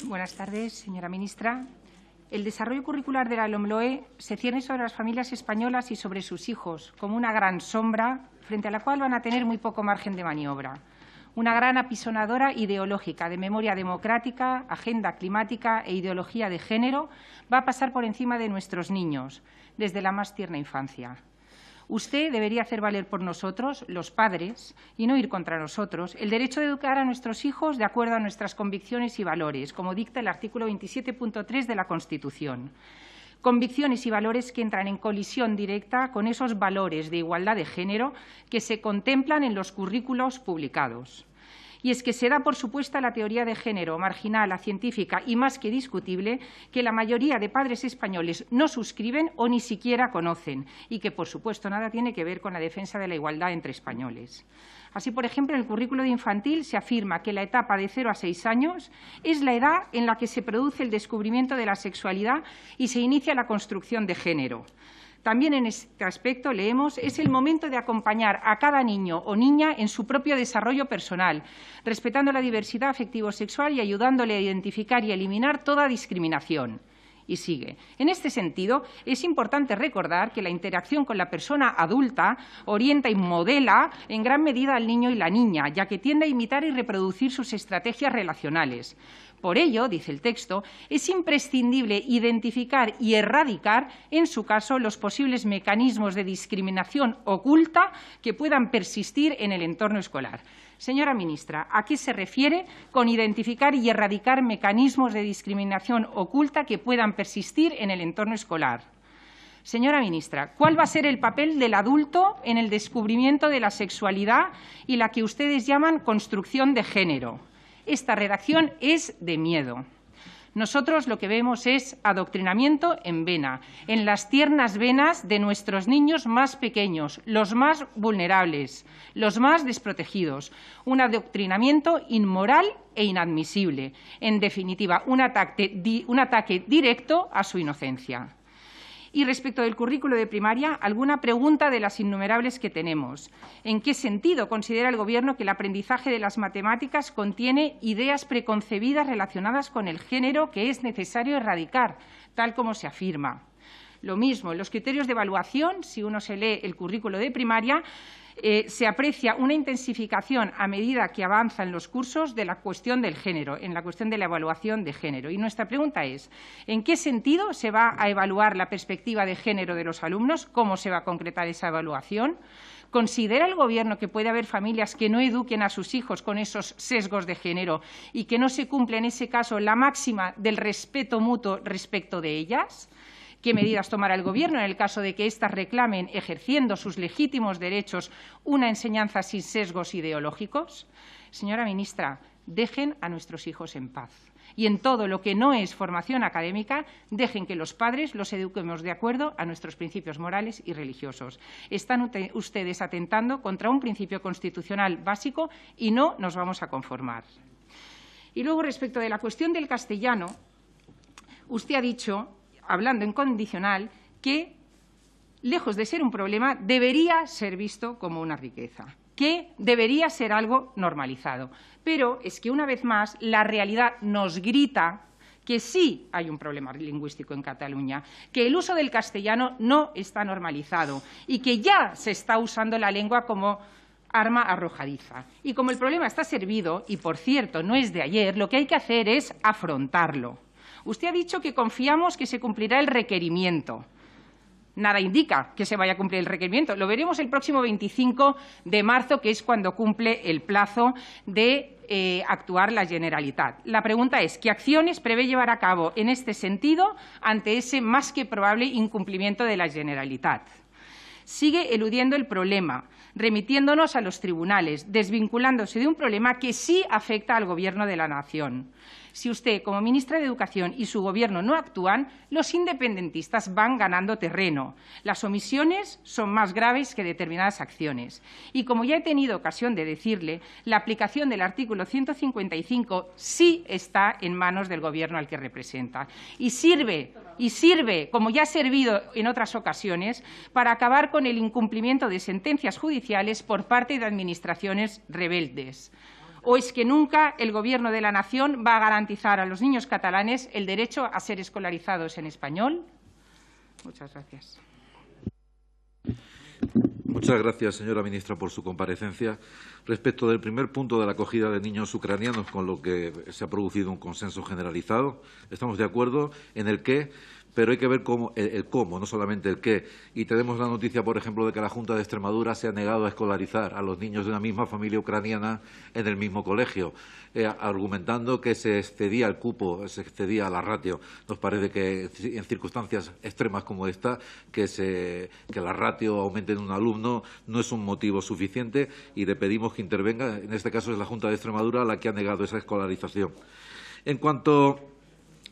Buenas tardes, señora ministra. El desarrollo curricular de la LOMLOE se cierne sobre las familias españolas y sobre sus hijos, como una gran sombra frente a la cual van a tener muy poco margen de maniobra. Una gran apisonadora ideológica de memoria democrática, agenda climática e ideología de género va a pasar por encima de nuestros niños, desde la más tierna infancia. Usted debería hacer valer por nosotros, los padres, y no ir contra nosotros, el derecho de educar a nuestros hijos de acuerdo a nuestras convicciones y valores, como dicta el artículo 27.3 de la Constitución. Convicciones y valores que entran en colisión directa con esos valores de igualdad de género que se contemplan en los currículos publicados. Y es que se da por supuesta la teoría de género marginal, acientífica y más que discutible que la mayoría de padres españoles no suscriben o ni siquiera conocen y que, por supuesto, nada tiene que ver con la defensa de la igualdad entre españoles. Así, por ejemplo, en el currículo de infantil se afirma que la etapa de 0 a 6 años es la edad en la que se produce el descubrimiento de la sexualidad y se inicia la construcción de género. También en este aspecto leemos es el momento de acompañar a cada niño o niña en su propio desarrollo personal, respetando la diversidad afectivo-sexual y ayudándole a identificar y eliminar toda discriminación. Y sigue. En este sentido, es importante recordar que la interacción con la persona adulta orienta y modela en gran medida al niño y la niña, ya que tiende a imitar y reproducir sus estrategias relacionales. Por ello, dice el texto, es imprescindible identificar y erradicar, en su caso, los posibles mecanismos de discriminación oculta que puedan persistir en el entorno escolar. Señora ministra, ¿a qué se refiere con identificar y erradicar mecanismos de discriminación oculta que puedan persistir en el entorno escolar? Señora ministra, ¿cuál va a ser el papel del adulto en el descubrimiento de la sexualidad y la que ustedes llaman construcción de género? Esta redacción es de miedo. Nosotros lo que vemos es adoctrinamiento en vena, en las tiernas venas de nuestros niños más pequeños, los más vulnerables, los más desprotegidos. Un adoctrinamiento inmoral e inadmisible. En definitiva, un ataque directo a su inocencia. Y respecto del currículo de primaria, alguna pregunta de las innumerables que tenemos. ¿En qué sentido considera el Gobierno que el aprendizaje de las matemáticas contiene ideas preconcebidas relacionadas con el género que es necesario erradicar, tal como se afirma? Lo mismo, en los criterios de evaluación, si uno se lee el currículo de primaria, se aprecia una intensificación a medida que avanza en los cursos de la cuestión del género, en la cuestión de la evaluación de género. Y nuestra pregunta es, ¿en qué sentido se va a evaluar la perspectiva de género de los alumnos? ¿Cómo se va a concretar esa evaluación? ¿Considera el Gobierno que puede haber familias que no eduquen a sus hijos con esos sesgos de género y que no se cumple en ese caso la máxima del respeto mutuo respecto de ellas? ¿Qué medidas tomará el Gobierno en el caso de que éstas reclamen, ejerciendo sus legítimos derechos, una enseñanza sin sesgos ideológicos? Señora ministra, dejen a nuestros hijos en paz. Y en todo lo que no es formación académica, dejen que los padres los eduquemos de acuerdo a nuestros principios morales y religiosos. Están ustedes atentando contra un principio constitucional básico y no nos vamos a conformar. Y luego, respecto de la cuestión del castellano, usted ha dicho, hablando en condicional, que, lejos de ser un problema, debería ser visto como una riqueza, que debería ser algo normalizado. Pero es que, una vez más, la realidad nos grita que sí hay un problema lingüístico en Cataluña, que el uso del castellano no está normalizado y que ya se está usando la lengua como arma arrojadiza. Y como el problema está servido, y por cierto no es de ayer, lo que hay que hacer es afrontarlo. Usted ha dicho que confiamos que se cumplirá el requerimiento. Nada indica que se vaya a cumplir el requerimiento. Lo veremos el próximo 25 de marzo, que es cuando cumple el plazo de actuar la Generalitat. La pregunta es, ¿qué acciones prevé llevar a cabo en este sentido ante ese más que probable incumplimiento de la Generalitat? Sigue eludiendo el problema, remitiéndonos a los tribunales, desvinculándose de un problema que sí afecta al Gobierno de la nación. Si usted, como ministra de Educación, y su Gobierno no actúan, los independentistas van ganando terreno. Las omisiones son más graves que determinadas acciones. Y, como ya he tenido ocasión de decirle, la aplicación del artículo 155 sí está en manos del Gobierno al que representa. Y sirve, como ya ha servido en otras ocasiones, para acabar con el incumplimiento de sentencias judiciales por parte de administraciones rebeldes. ¿O es que nunca el Gobierno de la nación va a garantizar a los niños catalanes el derecho a ser escolarizados en español? Muchas gracias. Muchas gracias, señora ministra, por su comparecencia. Respecto del primer punto de la acogida de niños ucranianos, con lo que se ha producido un consenso generalizado, estamos de acuerdo en el qué, pero hay que ver el cómo, no solamente el qué. Y tenemos la noticia, por ejemplo, de que la Junta de Extremadura se ha negado a escolarizar a los niños de una misma familia ucraniana en el mismo colegio, argumentando que se excedía el cupo, se excedía la ratio. Nos parece que en circunstancias extremas como esta, que la ratio aumente en un alumno no es un motivo suficiente y le pedimos que intervenga. En este caso es la Junta de Extremadura la que ha negado esa escolarización. En cuanto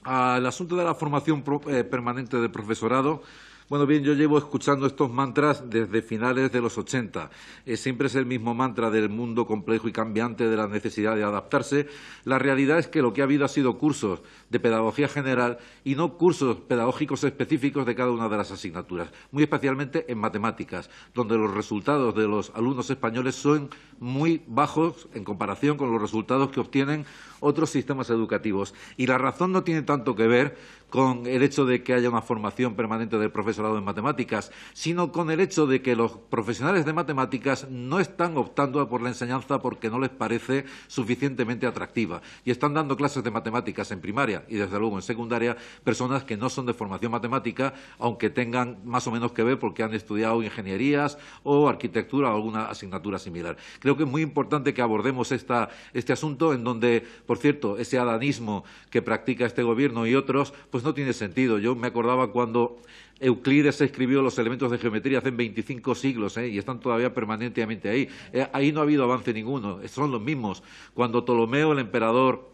al asunto de la formación permanente del profesorado, bueno, bien, yo llevo escuchando estos mantras desde finales de los 80. Siempre es el mismo mantra del mundo complejo y cambiante, de la necesidad de adaptarse. La realidad es que lo que ha habido ha sido cursos de pedagogía general y no cursos pedagógicos específicos de cada una de las asignaturas, muy especialmente en matemáticas, donde los resultados de los alumnos españoles son muy bajos en comparación con los resultados que obtienen otros sistemas educativos. Y la razón no tiene tanto que ver con el hecho de que haya una formación permanente del profesorado en matemáticas, sino con el hecho de que los profesionales de matemáticas no están optando por la enseñanza porque no les parece suficientemente atractiva. Y están dando clases de matemáticas en primaria y, desde luego, en secundaria, personas que no son de formación matemática, aunque tengan más o menos que ver porque han estudiado ingenierías o arquitectura o alguna asignatura similar. Creo que es muy importante que abordemos este asunto en donde, por cierto, ese adanismo que practica este Gobierno y otros, pues no tiene sentido. Yo me acordaba cuando Euclides escribió los elementos de geometría hace 25 siglos y están todavía permanentemente ahí. Ahí no ha habido avance ninguno, son los mismos. Cuando Ptolomeo, el emperador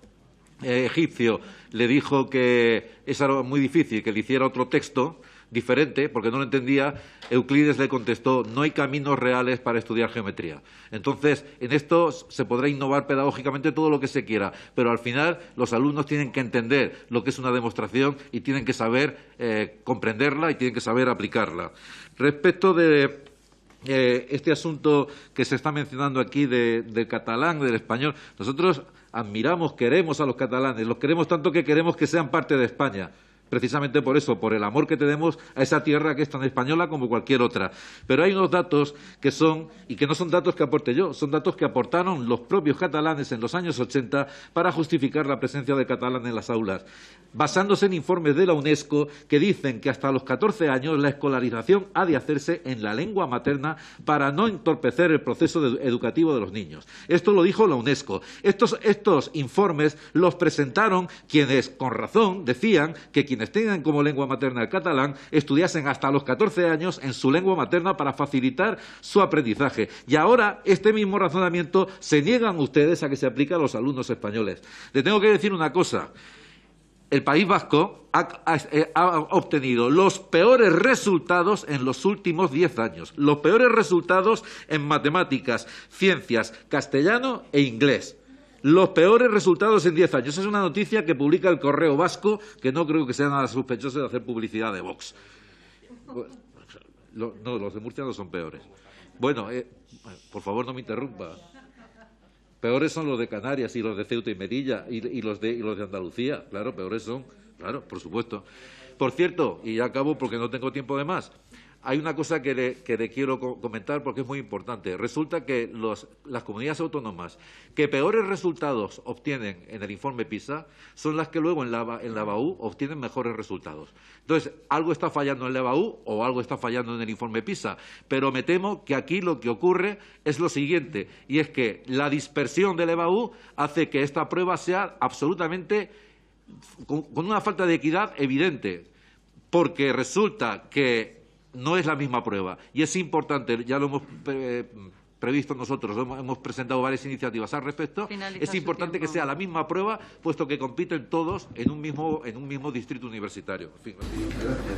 egipcio, le dijo que eso era muy difícil, que le hiciera otro texto diferente, porque no lo entendía, Euclides le contestó: no hay caminos reales para estudiar geometría. Entonces, en esto se podrá innovar pedagógicamente todo lo que se quiera, pero al final los alumnos tienen que entender lo que es una demostración y tienen que saber comprenderla y tienen que saber aplicarla. Respecto de este asunto que se está mencionando aquí del catalán, del español, nosotros admiramos, queremos a los catalanes, los queremos tanto que queremos que sean parte de España. Precisamente por eso, por el amor que tenemos a esa tierra que es tan española como cualquier otra. Pero hay unos datos que son, y que no son datos que aporte yo, son datos que aportaron los propios catalanes en los años 80 para justificar la presencia de catalán en las aulas, basándose en informes de la UNESCO que dicen que hasta los 14 años la escolarización ha de hacerse en la lengua materna para no entorpecer el proceso educativo de los niños. Esto lo dijo la UNESCO. Estos informes los presentaron quienes, con razón, decían que quienes tengan como lengua materna el catalán estudiasen hasta los 14 años en su lengua materna para facilitar su aprendizaje. Y ahora este mismo razonamiento se niegan ustedes a que se aplique a los alumnos españoles. Le tengo que decir una cosa. El País Vasco ha obtenido los peores resultados en los últimos 10 años. Los peores resultados en matemáticas, ciencias, castellano e inglés. Los peores resultados en 10 años. Esa es una noticia que publica el Correo Vasco, que no creo que sea nada sospechoso de hacer publicidad de Vox. No, los de Murcia no son peores. Bueno, por favor, no me interrumpa. Peores son los de Canarias y los de Ceuta y Melilla y los de Andalucía. Claro, peores son. Claro, por supuesto. Por cierto, y ya acabo porque no tengo tiempo de más, hay una cosa que le quiero comentar porque es muy importante. Resulta que las comunidades autónomas que peores resultados obtienen en el informe PISA son las que luego en la EBAU obtienen mejores resultados. Entonces, algo está fallando en la EBAU o algo está fallando en el informe PISA. Pero me temo que aquí lo que ocurre es lo siguiente, y es que la dispersión de la EBAU hace que esta prueba sea absolutamente con una falta de equidad evidente, porque resulta que no es la misma prueba. Y es importante, ya lo hemos previsto nosotros, hemos presentado varias iniciativas al respecto, es importante que sea la misma prueba, puesto que compiten todos en un mismo distrito universitario. En fin, gracias.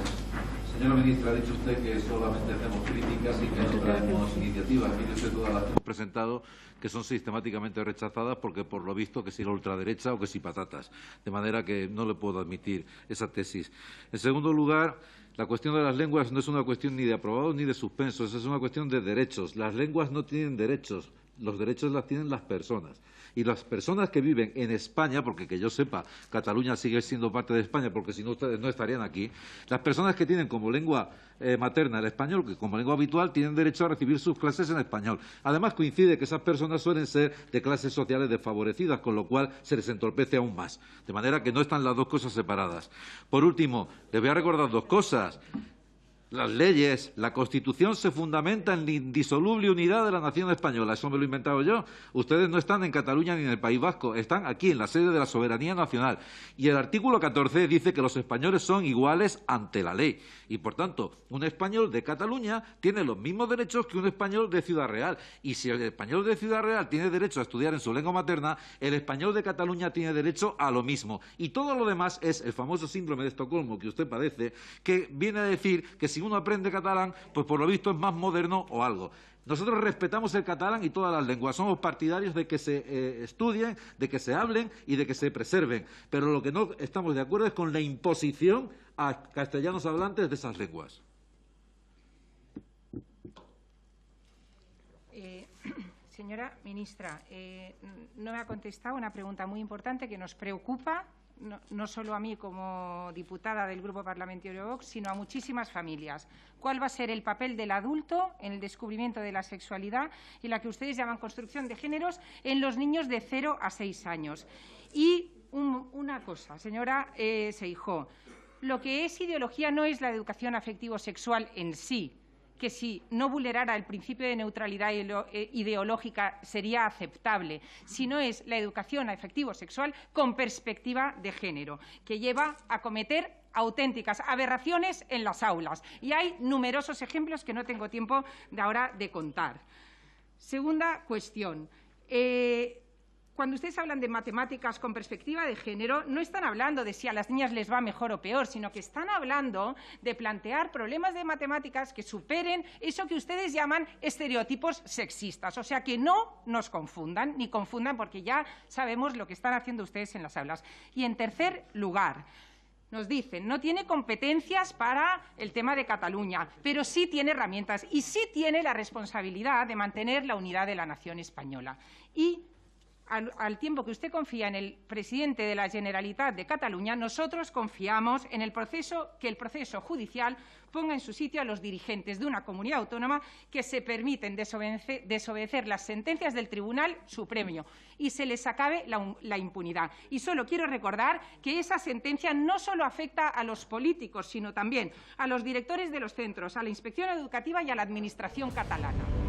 Señora ministra, ha dicho usted que solamente hacemos críticas y que no traemos iniciativas. Mire usted todas las que hemos presentado, que son sistemáticamente rechazadas porque, por lo visto, que si la ultraderecha o que si patatas. De manera que no le puedo admitir esa tesis. En segundo lugar, la cuestión de las lenguas no es una cuestión ni de aprobados ni de suspensos, es una cuestión de derechos. Las lenguas no tienen derechos. los derechos los tienen las personas. Y las personas que viven en España, porque que yo sepa, Cataluña sigue siendo parte de España, porque si no ustedes no estarían aquí, las personas que tienen como lengua materna el español, que como lengua habitual, tienen derecho a recibir sus clases en español. Además, coincide que esas personas suelen ser de clases sociales desfavorecidas, con lo cual se les entorpece aún más. De manera que no están las dos cosas separadas. Por último, les voy a recordar dos cosas. Las leyes, la Constitución se fundamenta en la indisoluble unidad de la nación española. Eso me lo he inventado yo. Ustedes no están en Cataluña ni en el País Vasco, están aquí, en la sede de la soberanía nacional. Y el artículo 14 dice que los españoles son iguales ante la ley. Y, por tanto, un español de Cataluña tiene los mismos derechos que un español de Ciudad Real. Y si el español de Ciudad Real tiene derecho a estudiar en su lengua materna, el español de Cataluña tiene derecho a lo mismo. Y todo lo demás es el famoso síndrome de Estocolmo que usted padece, que viene a decir que si uno aprende catalán, pues por lo visto es más moderno o algo. Nosotros respetamos el catalán y todas las lenguas. Somos partidarios de que se estudien, de que se hablen y de que se preserven. Pero lo que no estamos de acuerdo es con la imposición a castellanos hablantes de esas lenguas. Señora ministra, no me ha contestado una pregunta muy importante que nos preocupa, no solo a mí como diputada del Grupo Parlamentario Vox, sino a muchísimas familias. ¿Cuál va a ser el papel del adulto en el descubrimiento de la sexualidad y la que ustedes llaman construcción de géneros en los niños de 0 a 6 años? Y una cosa, señora Seijóo, lo que es ideología no es la educación afectivo-sexual en sí, que si no vulnerara el principio de neutralidad ideológica sería aceptable, sino es la educación afectivo-sexual con perspectiva de género, que lleva a cometer auténticas aberraciones en las aulas. Y hay numerosos ejemplos que no tengo tiempo de ahora de contar. Segunda cuestión. Cuando ustedes hablan de matemáticas con perspectiva de género, no están hablando de si a las niñas les va mejor o peor, sino que están hablando de plantear problemas de matemáticas que superen eso que ustedes llaman estereotipos sexistas. O sea, que no nos confundan, ni confundan, porque ya sabemos lo que están haciendo ustedes en las aulas. Y, en tercer lugar, nos dicen, no tiene competencias para el tema de Cataluña, pero sí tiene herramientas y sí tiene la responsabilidad de mantener la unidad de la nación española. Y al tiempo que usted confía en el presidente de la Generalitat de Cataluña, nosotros confiamos en que el proceso judicial ponga en su sitio a los dirigentes de una comunidad autónoma que se permiten desobedecer las sentencias del Tribunal Supremo y se les acabe la impunidad. Y solo quiero recordar que esa sentencia no solo afecta a los políticos, sino también a los directores de los centros, a la Inspección Educativa y a la Administración catalana.